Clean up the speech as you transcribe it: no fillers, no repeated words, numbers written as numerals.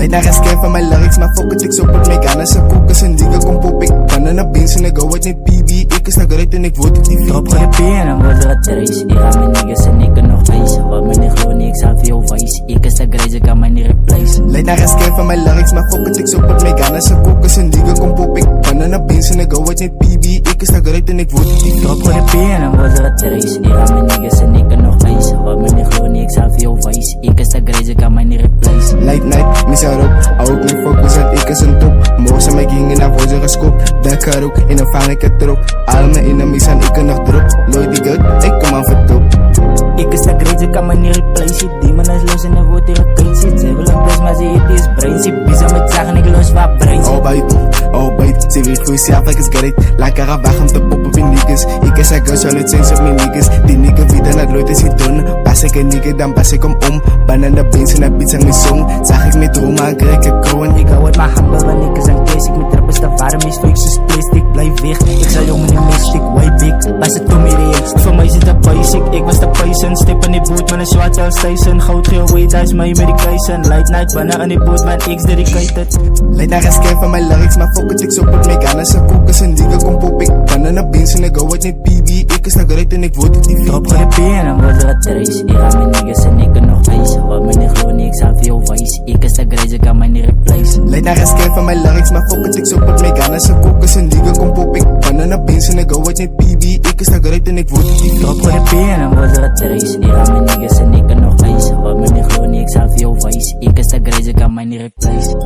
Late na gescan van mijn lyrics, maar fuck it, ik zoek het mee aan. Ze koken zijn dingen, kom pop ik banana beans en ik hou het niet PB. Ik is naar gereed en ik word het niet Drop goede P en dan wordt er het race. Ik ga mijn niggas en ik kan nog wijzen. Wat me niet gewoon niet, ik zal voor jou wijs. Ik is de grace, ik kan mij niet replace. Late na gescan van mijn lyrics, maar fuck it, ik zoek het mee aan. Ze koken zijn dingen, kom pop ik banana beans en ik hou het niet PB. Ik is naar gereed en ik word het niet Drop goede P en dan wordt er het race. Ik ga mijn niggas en ik kan nog wijzen. Wat me niet gewoon niet, ik zal voor jou wijs. Ik is de grace, ik kan mij niet replace. Late night, mis erop, hou ik mijn focus en ik is een top. Morgen zijn mijn gingen naar voor zijn gescopt. Wekker ook, en dan vang ik het erop. Al mijn enemies en ik er nog drop. Lloyd die gut, ik kom aan voor top. Ik is de grace, ik kan mij niet replace. Demon is los en er wordt hier gekut. Ze willen plus, maar ze eet is brain. Ze bizar met zagen, ik los wat brains. Oh bait, ze weet goed zelf, ik is great. Lekker aan weg om te poppen op je niggas. Ik is een gun, het zijn op mijn niggas. Die nigga wie dan het nooit is niet doen. Pas ik een nigga, dan pas ik hem om. Banana beans en een pizza met zong. Zag ik met droom aan, krijg ik kroon. Ik hou het maar humble, want ik is een case. Ik met trappers te warm is, fake zoals plastic. Blijf weg, ik zal jongen niet mystic. White big, pas het om me reeks. Voor mij is het een basic, ik was de poison. Step in die boot, man, een zwart als Tyson. Goud geel, weet, dat is mijn medication. Light night, wanneer in die boot, man, X dedicated. Late na gescan van mijn lyrics, maar fuck it, ik zoek het mee aan. Ze koken zijn dingen, kom pop ik banana beans en ik hou het niet PB. Ik is naar gereed en ik word het niet Drop goede P en dan wordt er het race. Ik ga mijn niggas en ik kan nog wijzen. Wat me niet gewoon niet, ik zal voor jou wijs. Ik is de grace, ik kan mij niet replace. Late na gescan van mijn lyrics, maar fuck it, ik zoek het mee aan. Ze koken zijn dingen, kom pop ik banana beans en ik hou het niet PB. Ik is naar gereed en ik word het niet Drop goede P en dan wordt er het race. Ik ga mijn niggas en ik kan nog wijzen. Wat me niet gewoon niet, ik zal voor jou wijs. Ik is de grace, ik kan mij niet replace.